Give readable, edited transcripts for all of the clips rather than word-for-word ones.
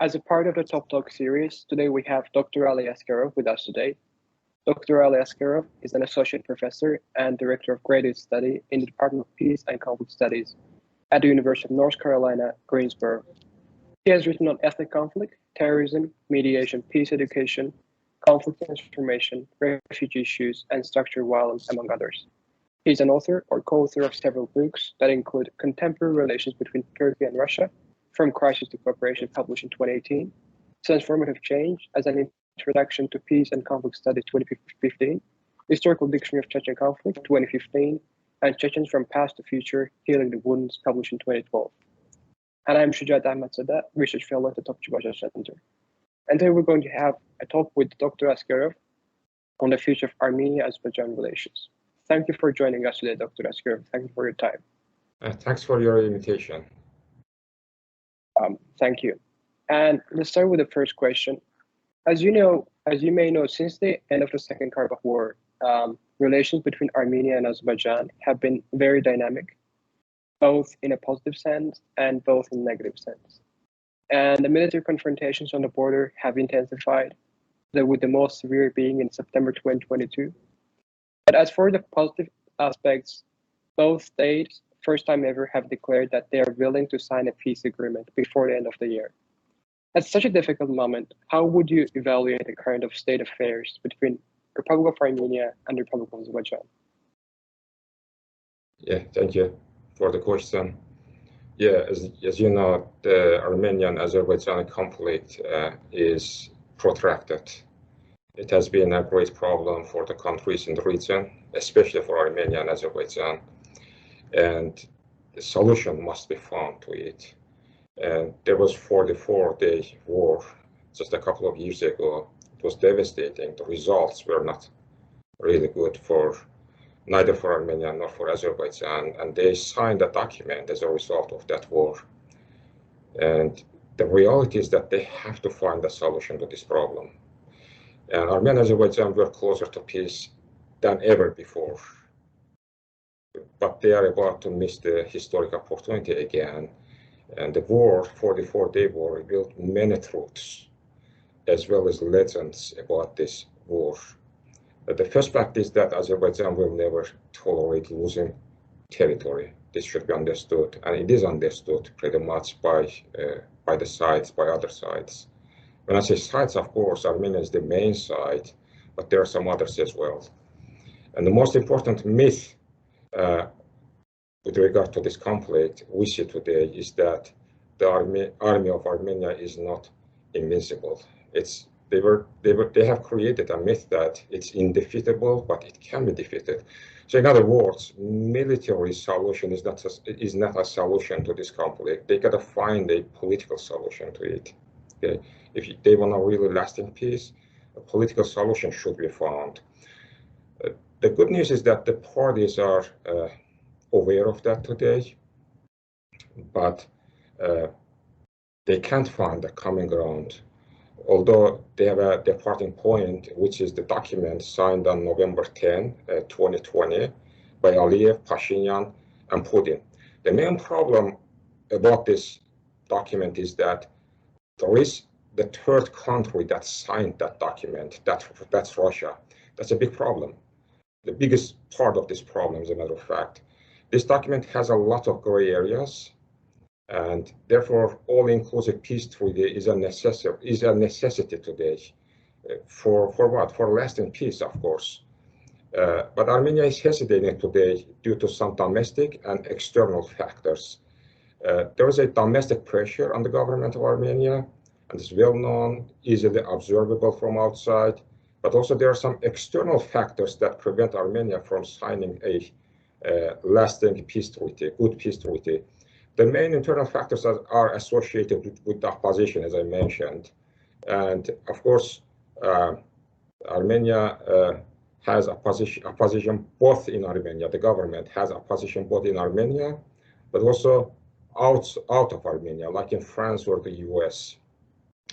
As a part of the TOPTalk series, today we have Dr. Ali Askerov with us today. Dr. Ali Askerov is an associate professor and director of graduate study in the Department of Peace and Conflict Studies at the University of North Carolina-Greensboro. He has written on ethnic conflict, terrorism, mediation, peace education, conflict transformation, refugee issues, and structural violence, among others. He is an author or co-author of several books that include Contemporary Relations Between Turkey and Russia, From Crisis to Cooperation, published in 2018, Transformative Change as an Introduction to Peace and Conflict Studies, 2015, Historical Dictionary of Chechen Conflict, 2015, and Chechens from Past to Future, Healing the Wounds, published in 2012. And I'm Shujaat Ahmadzada, Research Fellow at the Topchubashov Center. And today we're going to have a talk with Dr. Askerov on the future of Armenia-Azerbaijan relations. Thank you for joining us today, Dr. Askerov. Thank you for your time. Thanks for your invitation. Thank you. And let's start with the first question. As you may know, since the end of the Second Karabakh War, relations between Armenia and Azerbaijan have been very dynamic, both in a positive sense and both in a negative sense. And the military confrontations on the border have intensified, with the most severe being in September 2022. But as for the positive aspects, both states, first time ever, have declared that they are willing to sign a peace agreement before the end of the year. At such a difficult moment, how would you evaluate the current of state affairs between Republic of Armenia and the Republic of Azerbaijan? Yeah, thank you for the question. Yeah, as you know, the Armenian-Azerbaijan conflict is protracted. It has been a great problem for the countries in the region, especially for Armenia and Azerbaijan. And the solution must be found to it. And there was 44-day war just a couple of years ago. It was devastating. The results were not really good neither for Armenia nor for Azerbaijan, and they signed a document as a result of that war. And the reality is that they have to find a solution to this problem. And Armenia and Azerbaijan were closer to peace than ever before. But they are about to miss the historic opportunity again. And the war, 44-day war, revealed many truths, as well as legends about this war. The first fact is that Azerbaijan will never tolerate losing territory. This should be understood, and it is understood pretty much by the sides, by other sides. When I say sides, of course, Armenia is the main side, but there are some others as well. And the most important myth with regard to this conflict we see today is that the army of Armenia is not invincible. They have created a myth that it's undefeatable, but it can be defeated. So in other words, military solution is not a solution to this conflict. They gotta find a political solution to it. Okay? If they want a really lasting peace, a political solution should be found. The good news is that the parties are aware of that today, but they can't find a common ground. Although they have a departing point, which is the document signed on November 10, 2020 by Aliyev, Pashinyan, and Putin. The main problem about this document is that there is the third country that signed that document, that's Russia. That's a big problem. The biggest part of this problem, as a matter of fact. This document has a lot of gray areas, and therefore all-inclusive peace treaty is a necessity today. For what? For lasting peace, of course. But Armenia is hesitating today due to some domestic and external factors. There is a domestic pressure on the government of Armenia, and it's well known, easily observable from outside. But also there are some external factors that prevent Armenia from signing a lasting peace treaty, good peace treaty. The main internal factors are associated with the opposition, as I mentioned. And of course, Armenia has opposition both in Armenia. The government has opposition both in Armenia, but also out of Armenia, like in France or the US.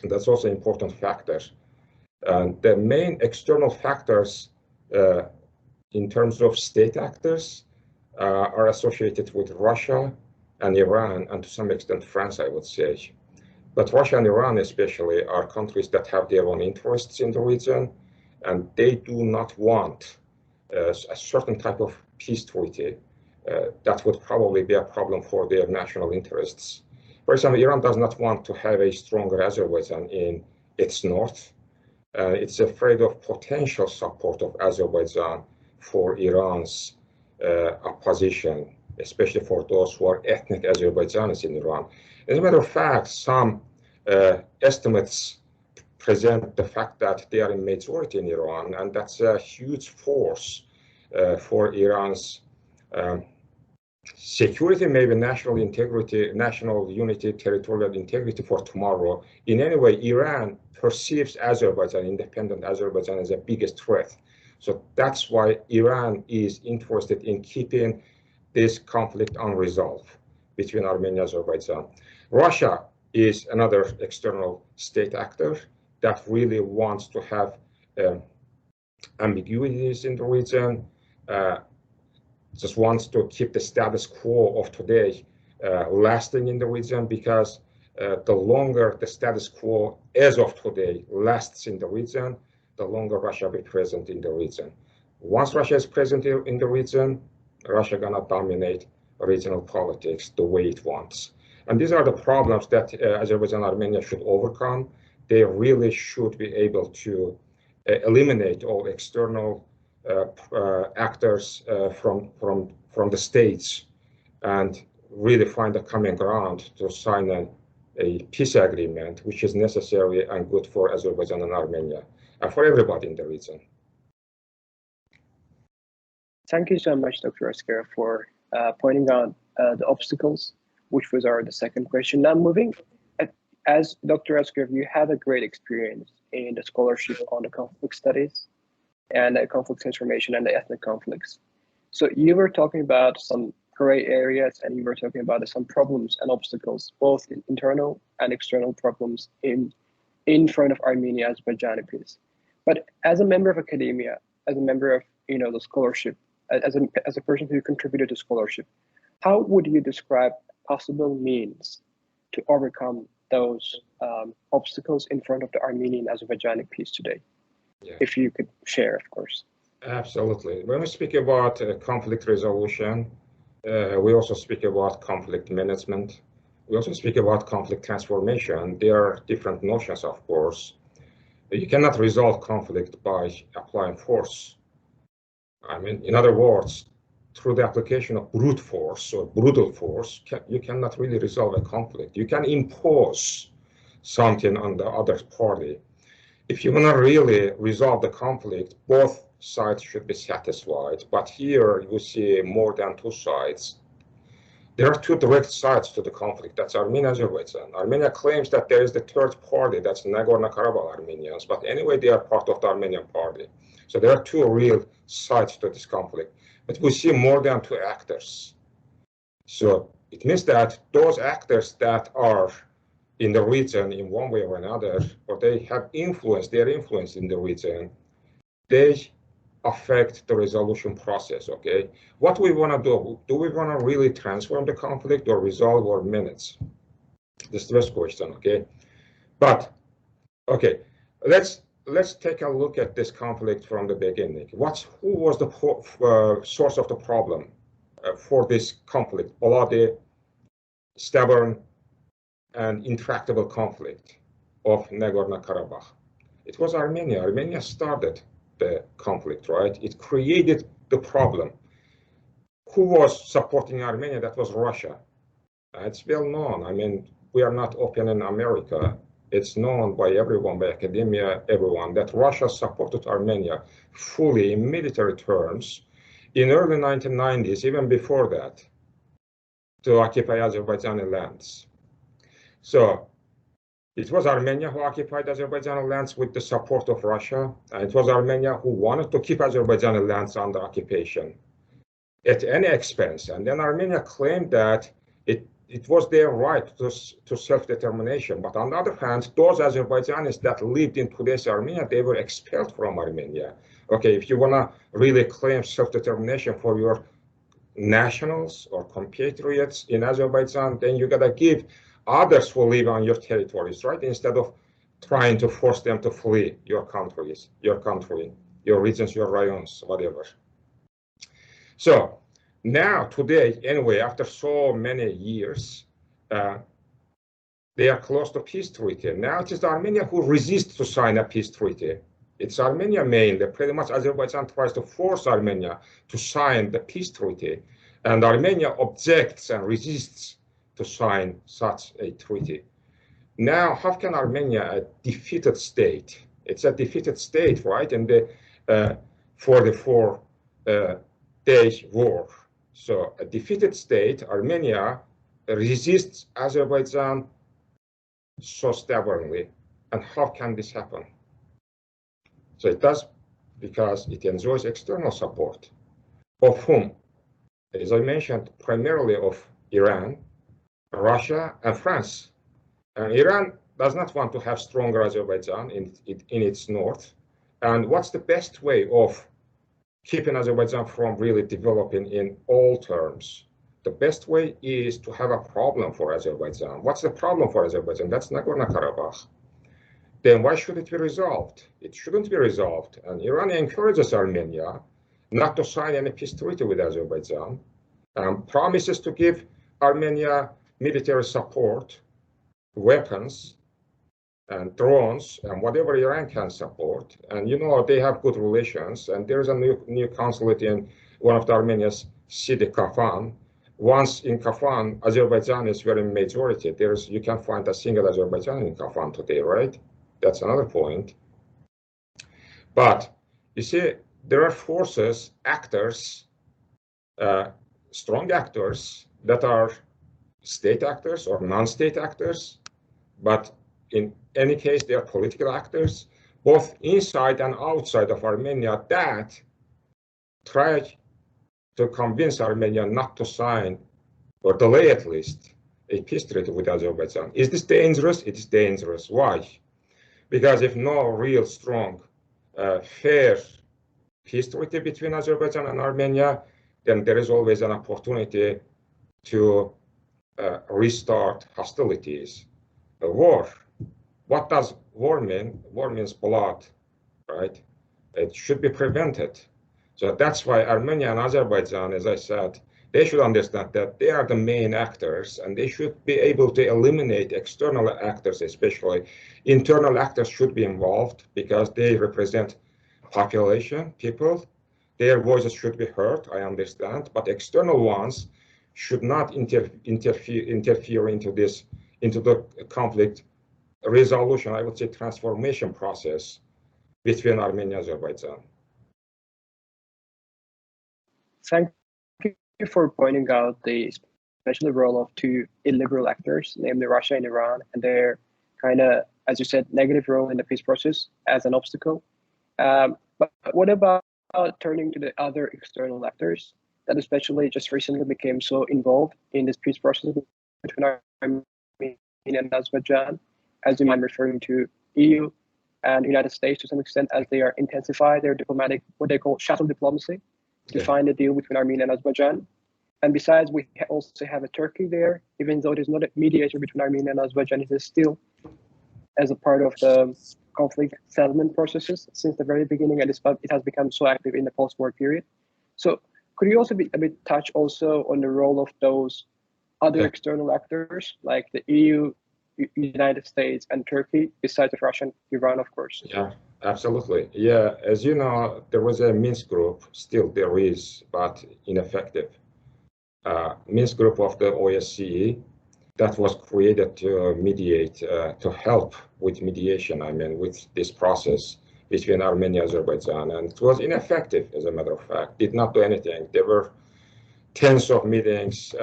And that's also an important factor. And the main external factors in terms of state actors are associated with Russia and Iran, and to some extent France, I would say. But Russia and Iran especially are countries that have their own interests in the region, and they do not want a certain type of peace treaty that would probably be a problem for their national interests. For example, Iran does not want to have a stronger Azerbaijan in its north. It's afraid of potential support of Azerbaijan for Iran's opposition, especially for those who are ethnic Azerbaijanis in Iran. As a matter of fact, some estimates present the fact that they are in majority in Iran, and that's a huge force for Iran's security, maybe national integrity, national unity, territorial integrity for tomorrow. In any way, Iran perceives Azerbaijan, independent Azerbaijan, as the biggest threat. So that's why Iran is interested in keeping this conflict unresolved between Armenia and Azerbaijan. Russia is another external state actor that really wants to have ambiguities in the region, just wants to keep the status quo of today lasting in the region, because the longer the status quo as of today lasts in the region, the longer Russia will be present in the region. Once Russia is present in the region, Russia gonna dominate regional politics the way it wants. And these are the problems that Azerbaijan and Armenia should overcome. They really should be able to eliminate all external actors from the states and really find a common ground to sign a peace agreement, which is necessary and good for Azerbaijan and Armenia and for everybody in the region. Thank you so much, Dr. Askerov, for pointing out the obstacles, which was the second question. Now moving, as Dr. Askerov, you have a great experience in the scholarship on the conflict studies and the conflict transformation and the ethnic conflicts. So you were talking about some gray areas, and you were talking about some problems and obstacles, both internal and external problems in front of Armenia-Azerbaijan peace. But as a member of academia, as a member of the scholarship, as a person who contributed to scholarship, how would you describe possible means to overcome those obstacles in front of the Armenian-Azerbaijani peace today? Yeah. If you could share, of course. Absolutely. When we speak about conflict resolution, we also speak about conflict management. We also speak about conflict transformation. There are different notions, of course. You cannot resolve conflict by applying force. I mean, in other words, through the application of brute force or brutal force, you cannot really resolve a conflict. You can impose something on the other party. If you want to really resolve the conflict, both sides should be satisfied. But here you see more than two sides. There are two direct sides to the conflict. That's Armenia and Azerbaijan. Armenia claims that there is the third party, that's Nagorno-Karabakh Armenians. But anyway, they are part of the Armenian party. So there are two real sides to this conflict. But we see more than two actors. So it means that those actors that are in the region in one way or another, or they have influence, their influence in the region, they affect the resolution process, okay? What we want to do we want to really transform the conflict or resolve our minutes? This is the first question, okay? But, okay, let's take a look at this conflict from the beginning. Who was the source of the problem for this conflict? Bloody, stubborn, and intractable conflict of Nagorno-Karabakh. It was Armenia. Armenia started the conflict, right? It created the problem. Who was supporting Armenia? That was Russia. It's well known. I mean, we are not open in America. It's known by everyone, by academia, everyone, that Russia supported Armenia fully in military terms in early 1990s, even before that, to occupy Azerbaijani lands. So it was Armenia who occupied Azerbaijani lands with the support of Russia, and it was Armenia who wanted to keep Azerbaijani lands under occupation at any expense. And then Armenia claimed that it was their right to self-determination. But on the other hand, those Azerbaijanis that lived in today's Armenia, they were expelled from Armenia. Okay, if you want to really claim self-determination for your nationals or compatriots in Azerbaijan, then you got to give others who live on your territories, right? Instead of trying to force them to flee your countries, your country, your regions, your rayons, whatever. So now today, anyway, after so many years, they are close to peace treaty. Now it is Armenia who resists to sign a peace treaty. It's Armenia mainly. Pretty much Azerbaijan tries to force Armenia to sign the peace treaty, and Armenia objects and resists to sign such a treaty. Now, how can Armenia, a defeated state, it's a defeated state, right, in the 44-day war. So a defeated state, Armenia, resists Azerbaijan so stubbornly. And how can this happen? So it does because it enjoys external support. Of whom? As I mentioned, primarily of Iran, Russia, and France. And Iran does not want to have stronger Azerbaijan in its north. And what's the best way of keeping Azerbaijan from really developing in all terms? The best way is to have a problem for Azerbaijan. What's the problem for Azerbaijan? That's Nagorno-Karabakh. Then why should it be resolved? It shouldn't be resolved. And Iran encourages Armenia not to sign any peace treaty with Azerbaijan, and promises to give Armenia military support, weapons, and drones, and whatever Iran can support. And you know, they have good relations, and there's a new consulate in one of the Armenia's city, Kafan. Once in Kafan, Azerbaijan is very majority. You can find a single Azerbaijan in Kafan today, right? That's another point. But you see, there are forces, actors, strong actors that are state actors or non-state actors, but in any case, they are political actors, both inside and outside of Armenia, that try to convince Armenia not to sign, or delay at least, a peace treaty with Azerbaijan. Is this dangerous? It is dangerous. Why? Because if no real strong, fair peace treaty between Azerbaijan and Armenia, then there is always an opportunity to restart hostilities. A war. What does war mean? War means blood, right? It should be prevented. So that's why Armenia and Azerbaijan, as I said, they should understand that they are the main actors, and they should be able to eliminate external actors, especially. Internal actors should be involved because they represent population, people. Their voices should be heard, I understand, but external ones should not interfere into the conflict resolution, I would say transformation process between Armenia and Azerbaijan. Thank you for pointing out especially the role of two illiberal actors, namely Russia and Iran, and their kind of, as you said, negative role in the peace process as an obstacle. But what about turning to the other external actors that especially just recently became so involved in this peace process between Armenia and Azerbaijan, as you might referring to EU and United States to some extent, as they are intensify their diplomatic, what they call shuttle diplomacy, to find a deal between Armenia and Azerbaijan. And besides, we also have a Turkey there, even though it is not a mediator between Armenia and Azerbaijan, it is still as a part of the conflict settlement processes since the very beginning, and it has become so active in the post-war period. So could you also a bit touch also on the role of those other external actors like the EU, United States, and Turkey, besides of Russia and Iran, of course? Yeah, absolutely. Yeah, as you know, there was a Minsk group, still there is, but ineffective. Minsk group of the OSCE that was created to mediate, to help with mediation, I mean, with this process between Armenia and Azerbaijan. And it was ineffective, as a matter of fact, did not do anything. There were tens of meetings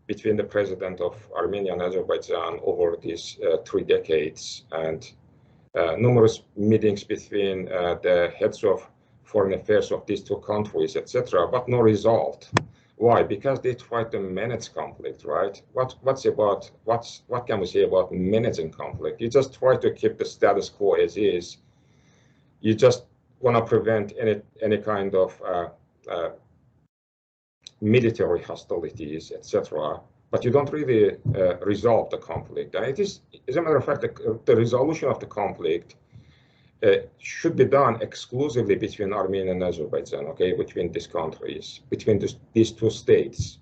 between the president of Armenia and Azerbaijan over these 3 decades, and numerous meetings between the heads of foreign affairs of these 2 countries, etc., but no result. Why? Because they try to manage conflict, right? What can we say about managing conflict? You just try to keep the status quo as is. You just want to prevent any kind of military hostilities, etc. but you don't really resolve the conflict. And it is, as a matter of fact, the resolution of the conflict should be done exclusively between Armenia and Azerbaijan, okay, between these countries, between these two states.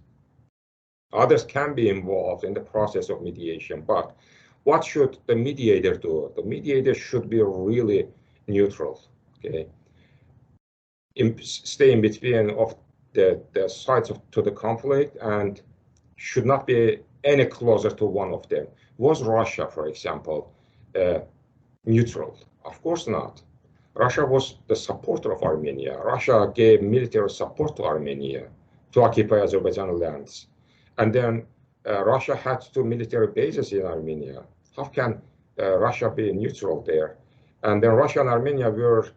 Others can be involved in the process of mediation, but what should the mediator do? The mediator should be really neutral, okay? Stay in between of the sides to the conflict and should not be any closer to one of them. Was Russia, for example, neutral? Of course not. Russia was the supporter of Armenia. Russia gave military support to Armenia to occupy Azerbaijan lands. And then Russia had two military bases in Armenia. How can Russia be neutral there? And then Russia and Armenia were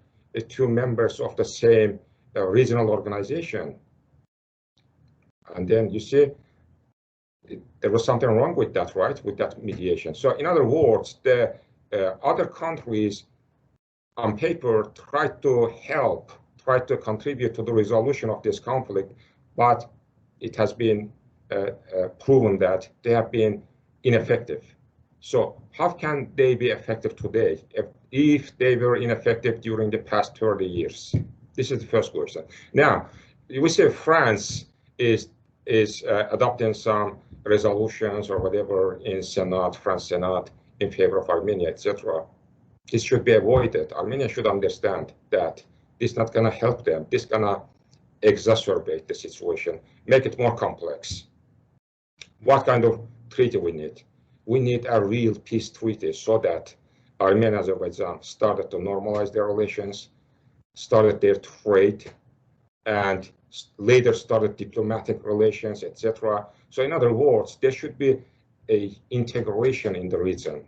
two members of the same regional organization. And then you see, there was something wrong with that, right? With that mediation. So in other words, the other countries on paper tried to help, tried to contribute to the resolution of this conflict, but it has been proven that they have been ineffective. So how can they be effective today if they were ineffective during the past 30 years? This is the first question. Now, we say France is adopting some resolutions or whatever in Senate, France Senate, in favor of Armenia, etc. This should be avoided. Armenia should understand that this is not going to help them. This is going to exacerbate the situation, make it more complex. What kind of treaty we need? We need a real peace treaty so that Armenia and Azerbaijan started to normalize their relations, started their trade, and later started diplomatic relations, etc. So in other words, there should be an integration in the region.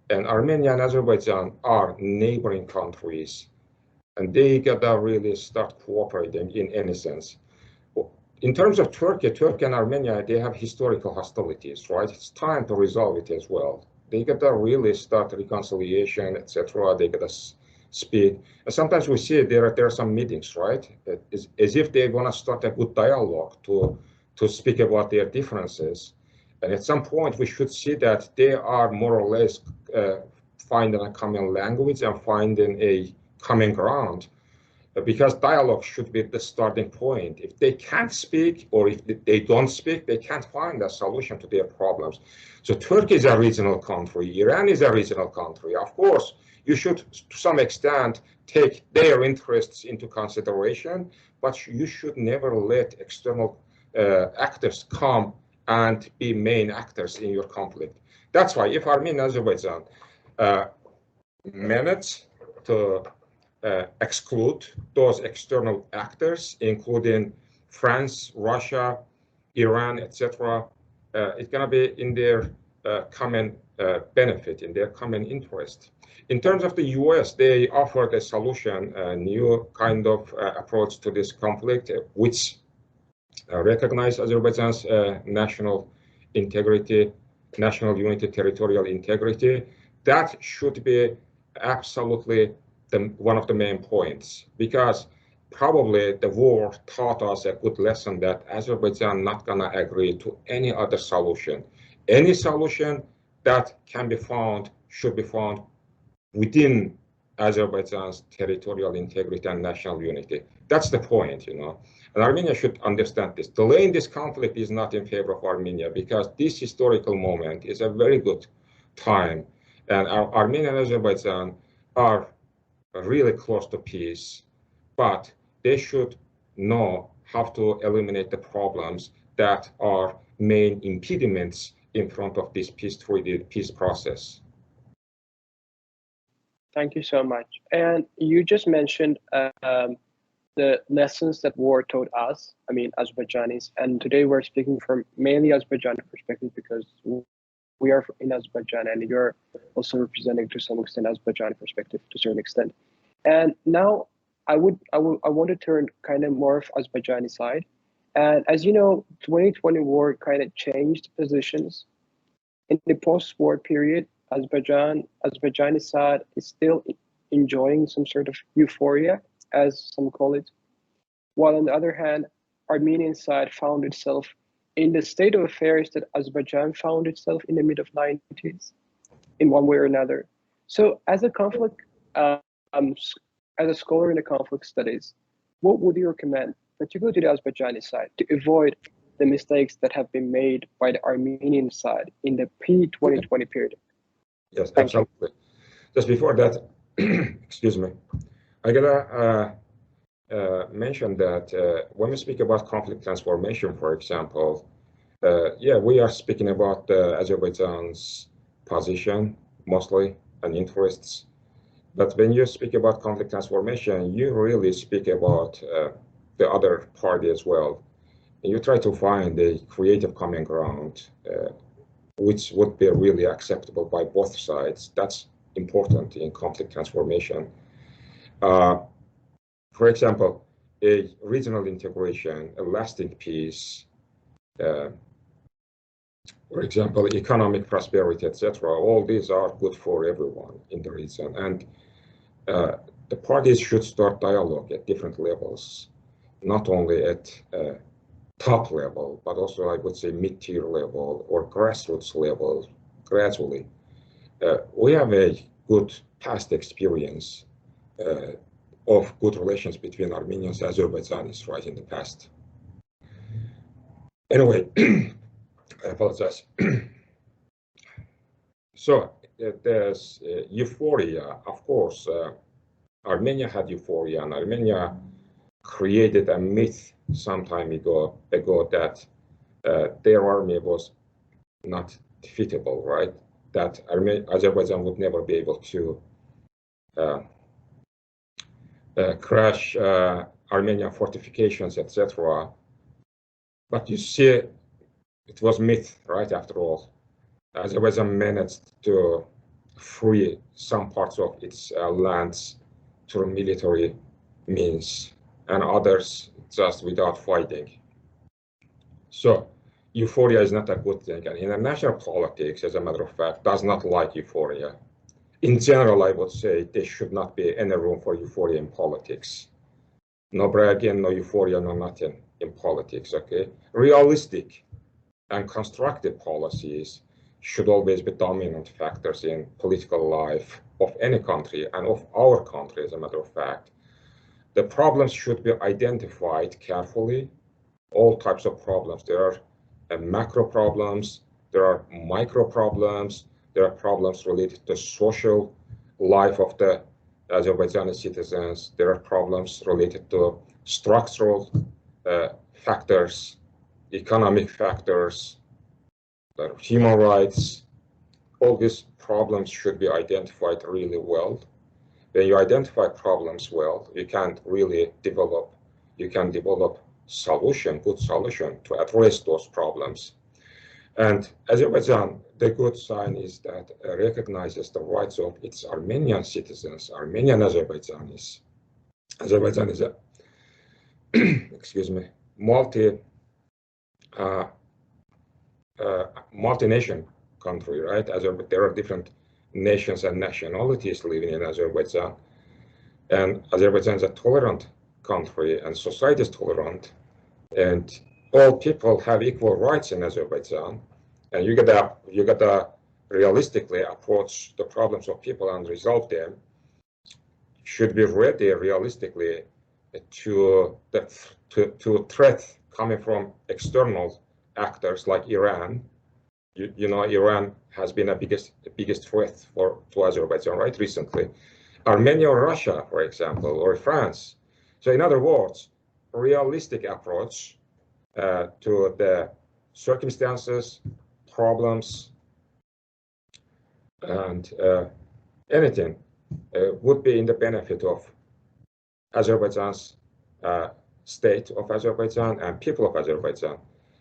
And Armenia and Azerbaijan are neighboring countries, and they gotta really start cooperating in any sense. In terms of Turkey and Armenia, they have historical hostilities, right? It's time to resolve it as well. They gotta really start reconciliation, etc. They gotta speak. And sometimes we see there are some meetings, right? As if they want to start a good dialogue to speak about their differences. And at some point, we should see that they are more or less finding a common language and finding a common ground, because dialogue should be the starting point. If they can't speak, or if they don't speak, they can't find a solution to their problems. So Turkey is a regional country. Iran is a regional country. Of course, you should, to some extent, take their interests into consideration, but you should never let external actors come and be main actors in your conflict. That's why if Armenia and Azerbaijan manage to exclude those external actors, including France, Russia, Iran, etc., it's going to be in their common benefit, in their common interest. In terms of the US, they offered a solution, a new kind of approach to this conflict, which recognize Azerbaijan's national integrity, national unity, territorial integrity. That should be absolutely one of the main points, because probably the war taught us a good lesson that Azerbaijan not going to agree to any other solution. Any solution that can be found should be found within Azerbaijan's territorial integrity and national unity. That's the point, you know. And Armenia should understand this. Delaying this conflict is not in favor of Armenia, because this historical moment is a very good time. And Armenia and Azerbaijan are really close to peace, but they should know how to eliminate the problems that are main impediments in front of this peace treaty, peace process. Thank you so much. And you just mentioned the lessons that war taught us, I mean, Azerbaijanis, and today we're speaking from mainly Azerbaijani perspective because we are in Azerbaijan and you're also representing to some extent Azerbaijani perspective to a certain extent. And now I want to turn kind of more of Azerbaijani side. And as you know, 2020 war kind of changed positions. In the post-war period, Azerbaijani side is still enjoying some sort of euphoria, as some call it, while on the other hand, Armenian side found itself in the state of affairs that Azerbaijan found itself in the mid of 90s, in one way or another. So as a conflict, as a scholar in the conflict studies, what would you recommend, particularly to the Azerbaijani side, to avoid the mistakes that have been made by the Armenian side in the pre-2020 period? Yes, absolutely. Just before that, excuse me, I gotta mention that when we speak about conflict transformation, for example, yeah, we are speaking about Azerbaijan's position mostly and interests. But when you speak about conflict transformation, you really speak about the other party as well. And you try to find a creative common ground, which would be really acceptable by both sides. That's important in conflict transformation. For example, a regional integration, a lasting peace, for example, economic prosperity, etc. All these are good for everyone in the region. And the parties should start dialogue at different levels, not only at top level, but also, I would say, mid-tier level or grassroots level, gradually. We have a good past experience of good relations between Armenians and Azerbaijanis right in the past. Anyway, I apologize. So there's euphoria, of course. Armenia had euphoria, and Armenia created a myth some time ago that their army was not defeatable, right? That Azerbaijan would never be able to crash Armenian fortifications, etc. But you see, it was myth, right? After all, Azerbaijan managed to free some parts of its lands through military means, and others just without fighting. So euphoria is not a good thing, and international politics, as a matter of fact, does not like euphoria. In general, I would say there should not be any room for euphoria in politics. No bragging, no euphoria, no nothing in politics, okay? Realistic and constructive policies should always be dominant factors in political life of any country and of our country, as a matter of fact. The problems should be identified carefully, all types of problems. There are macro problems, there are micro problems, there are problems related to social life of the Azerbaijani citizens, there are problems related to structural factors, economic factors, human rights. All these problems should be identified really well. When you identify problems well, you can really develop solution, good solution to address those problems. And Azerbaijan, the good sign is that recognizes the rights of its Armenian citizens, Armenian Azerbaijanis. Azerbaijan is a excuse me, multi-nation country, right? There are different nations and nationalities living in Azerbaijan, and Azerbaijan is a tolerant country, and society is tolerant, and all people have equal rights in Azerbaijan, and you gotta realistically approach the problems of people and resolve them. Should be ready realistically to threat coming from external actors like Iran. You know, Iran has been the biggest threat to Azerbaijan, right, recently. Armenia or Russia, for example, or France. So in other words, a realistic approach to the circumstances, problems, and anything would be in the benefit of Azerbaijan's state of Azerbaijan and people of Azerbaijan.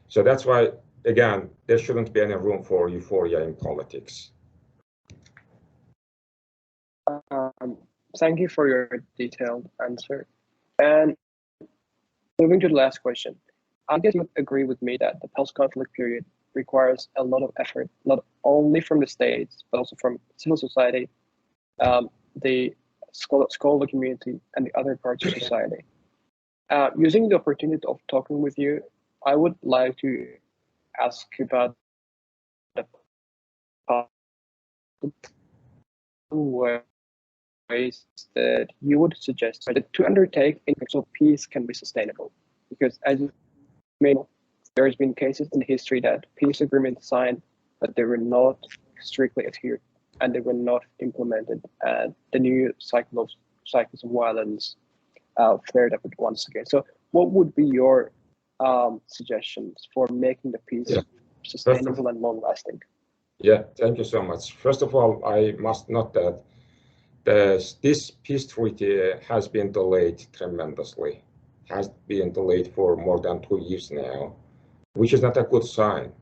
So that's why, again, there shouldn't be any room for euphoria in politics. Thank you for your detailed answer. And moving to the last question, I guess you would agree with me that the post-conflict period requires a lot of effort, not only from the states, but also from civil society, the scholar community, and the other parts of society. Using the opportunity of talking with you, I would like to ask you about the ways that you would suggest that to undertake international peace can be sustainable. Because as you may know, there has been cases in history that peace agreements signed, but they were not strictly adhered and they were not implemented. And the new cycles of violence flared up once again. So what would be your suggestions for making the peace sustainable and long-lasting? Yeah, thank you so much. First of all, I must note that this peace treaty has been delayed tremendously, has been delayed for more than 2 years now, which is not a good sign.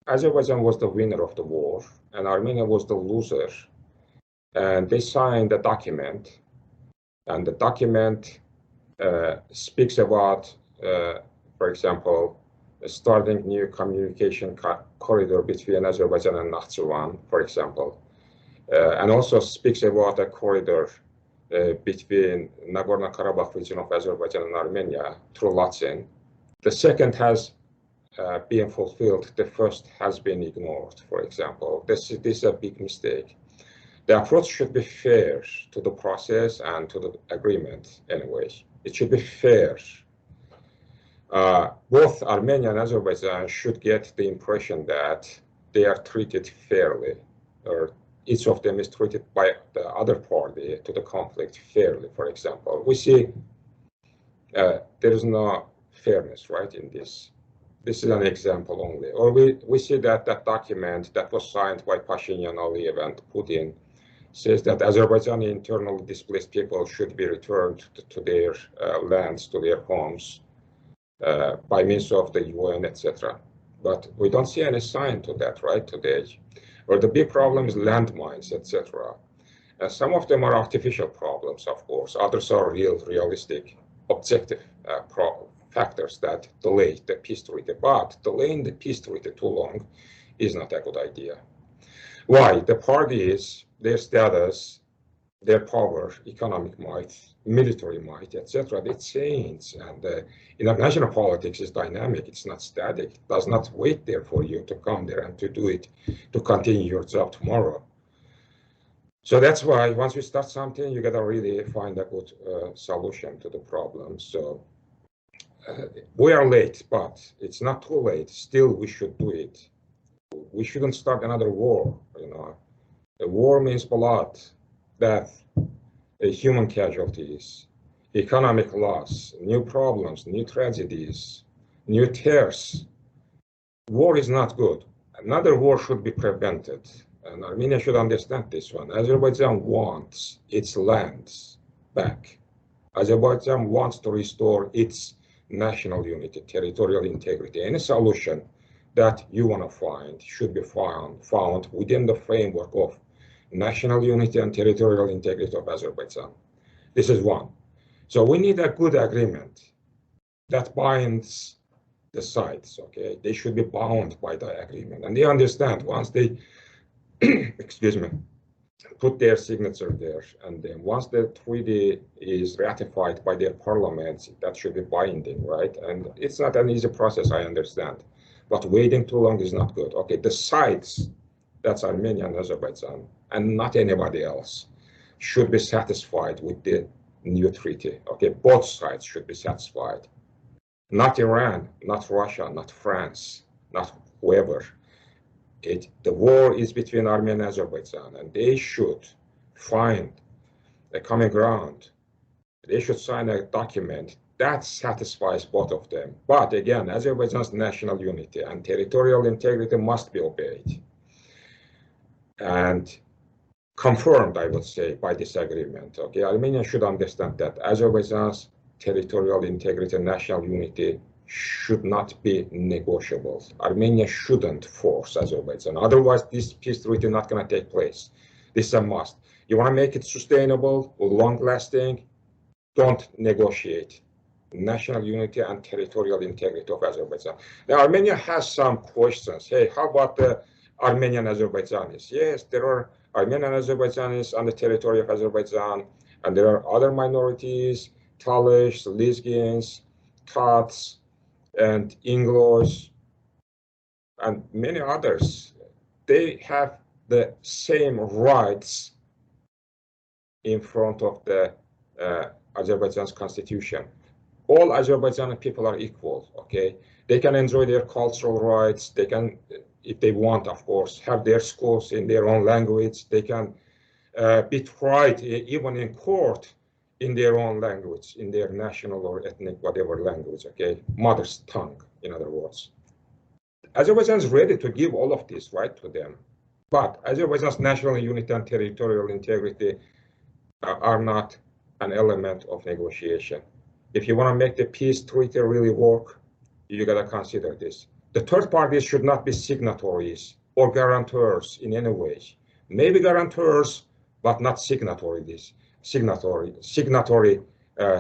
Azerbaijan was the winner of the war, and Armenia was the loser. And they signed a document, and the document speaks about, for example, starting new communication corridor between Azerbaijan and Nakhchivan, for example, and also speaks about a corridor between Nagorno-Karabakh region of Azerbaijan and Armenia through Latsin. The second has been fulfilled. The first has been ignored, for example. This is a big mistake. The approach should be fair to the process and to the agreement anyway. It should be fair. Both Armenia and Azerbaijan should get the impression that they are treated fairly, or each of them is treated by the other party to the conflict fairly, for example. We see there is no fairness, right, in this. This is an example only. Or we see that that document that was signed by Pashinyan, Aliyev, and Putin says that Azerbaijani internally displaced people should be returned to their lands, to their homes, by means of the UN, etc. But we don't see any sign to that, right, today. Or the big problem is landmines, etc. Some of them are artificial problems, of course. Others are realistic, objective factors that delay the peace treaty. But delaying the peace treaty too long is not a good idea. Why? The parties, their status, their power, economic might, military might, etc., they change. And international politics is dynamic. It's not static. It does not wait there for you to come there and to do it, to continue your job tomorrow. So that's why once you start something, you gotta really find a good solution to the problem. So we are late, but it's not too late. Still, we should do it. We shouldn't start another war. You know, a war means blood, death, human casualties, economic loss, new problems, new tragedies, new tears. War is not good. Another war should be prevented. And Armenia should understand this one. Azerbaijan wants its lands back. Azerbaijan wants to restore its national unity, territorial integrity. Any solution that you want to find should be found within the framework of national unity and territorial integrity of Azerbaijan. This is one. So we need a good agreement that binds the sides, okay? They should be bound by the agreement. And they understand once they, excuse me, put their signature there, and then once the treaty is ratified by their parliaments, that should be binding, right? And it's not an easy process, I understand. But waiting too long is not good. Okay, the sides, that's Armenia and Azerbaijan, and not anybody else, should be satisfied with the new treaty. Okay, both sides should be satisfied. Not Iran, not Russia, not France, not whoever. The war is between Armenia and Azerbaijan, and they should find a common ground. They should sign a document that satisfies both of them. But again, Azerbaijan's national unity and territorial integrity must be obeyed and confirmed, I would say, by this agreement. Okay, Armenia should understand that Azerbaijan's territorial integrity and national unity should not be negotiable. Armenia shouldn't force Azerbaijan. Otherwise, this peace treaty is not going to take place. This is a must. You want to make it sustainable, long-lasting, don't negotiate national unity and territorial integrity of Azerbaijan. Now, Armenia has some questions. Hey, how about the Armenian Azerbaijanis? Yes, there are Armenian Azerbaijanis on the territory of Azerbaijan, and there are other minorities, Talysh, Lezgians, Tats, and English, and many others, they have the same rights in front of the Azerbaijan's constitution. All Azerbaijani people are equal, okay? They can enjoy their cultural rights. They can, if they want, of course, have their schools in their own language. They can be tried even in court in their own language, in their national or ethnic, whatever language, okay? Mother's tongue, in other words. Azerbaijan is ready to give all of this right to them, but Azerbaijan's national unity and territorial integrity are not an element of negotiation. If you want to make the peace treaty really work, you got to consider this. The third parties should not be signatories or guarantors in any way. Maybe guarantors, but not signatory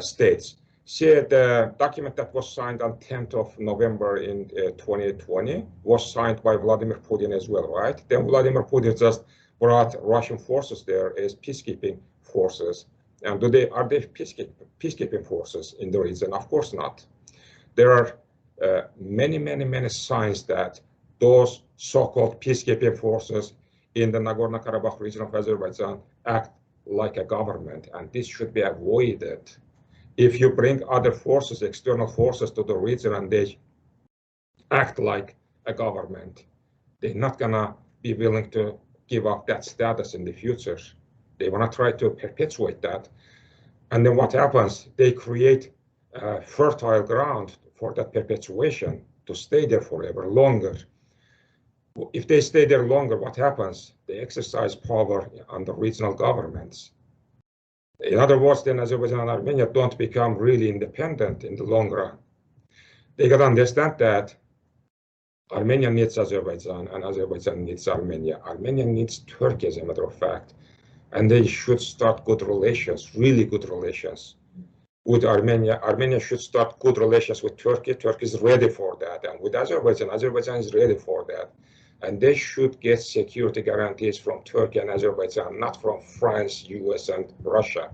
states. See, the document that was signed on 10th of November in 2020 was signed by Vladimir Putin as well, right? Then Vladimir Putin just brought Russian forces there as peacekeeping forces. And are they peacekeeping forces in the region? Of course not. There are many signs that those so-called peacekeeping forces in the Nagorno-Karabakh region of Azerbaijan act like a government, and this should be avoided. If you bring other forces, external forces to the region and they act like a government, they're not gonna be willing to give up that status in the future. They wanna try to perpetuate that. And then what happens? They create fertile ground for that perpetuation to stay there forever, longer. If they stay there longer, what happens? They exercise power on the regional governments. In other words, then Azerbaijan and Armenia don't become really independent in the long run. They got to understand that Armenia needs Azerbaijan and Azerbaijan needs Armenia. Armenia needs Turkey, as a matter of fact. And they should start good relations, really good relations with Armenia. Armenia should start good relations with Turkey. Turkey is ready for that. And with Azerbaijan, Azerbaijan is ready for that. And they should get security guarantees from Turkey and Azerbaijan, not from France, US, and Russia.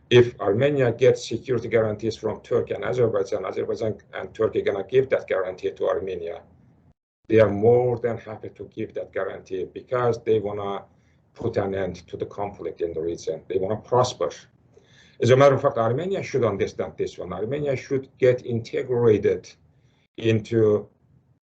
If Armenia gets security guarantees from Turkey and Azerbaijan, Azerbaijan and Turkey are gonna give that guarantee to Armenia. They are more than happy to give that guarantee because they wanna put an end to the conflict in the region. They wanna prosper. As a matter of fact, Armenia should understand this one. Armenia should get integrated into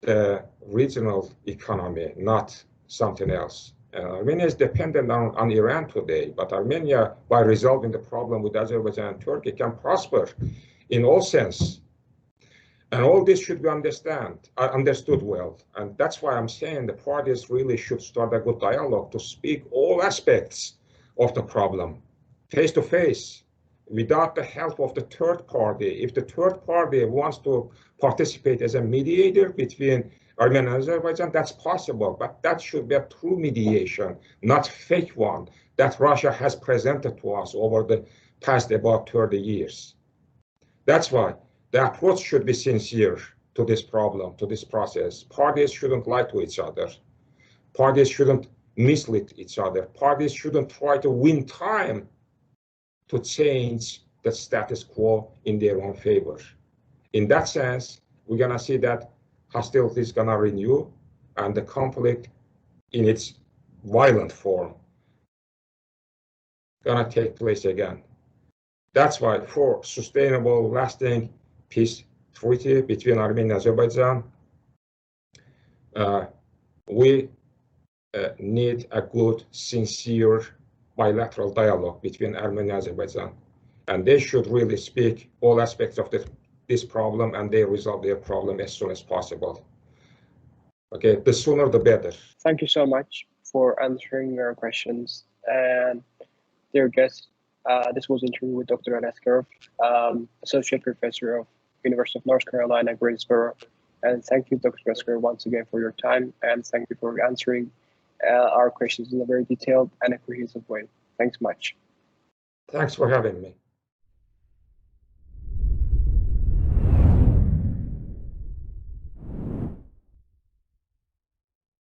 the regional economy, not something else. Armenia is dependent on Iran today, but Armenia, by resolving the problem with Azerbaijan and Turkey, can prosper in all sense. And all this should be understood well. And that's why I'm saying the parties really should start a good dialogue to speak all aspects of the problem face to face, without the help of the third party. If the third party wants to participate as a mediator between Armenia and Azerbaijan, that's possible, but that should be a true mediation, not fake one that Russia has presented to us over the past about 30 years. That's why the approach should be sincere to this problem, to this process. Parties shouldn't lie to each other. Parties shouldn't mislead each other. Parties shouldn't try to win time to change the status quo in their own favor. In that sense, we're gonna see that hostility is gonna renew and the conflict in its violent form gonna take place again. That's why for sustainable, lasting peace treaty between Armenia and Azerbaijan, we need a good, sincere bilateral dialogue between Armenia and Azerbaijan. And they should really speak all aspects of this problem, and they resolve their problem as soon as possible. Okay, the sooner the better. Thank you so much for answering your questions. And dear guests, this was an interview with Dr. Ali Askerov, Associate Professor of University of North Carolina-Greensboro. And thank you, Dr. Askerov, once again for your time, and thank you for answering our questions in a very detailed and a cohesive way. Thanks much. Thanks for having me.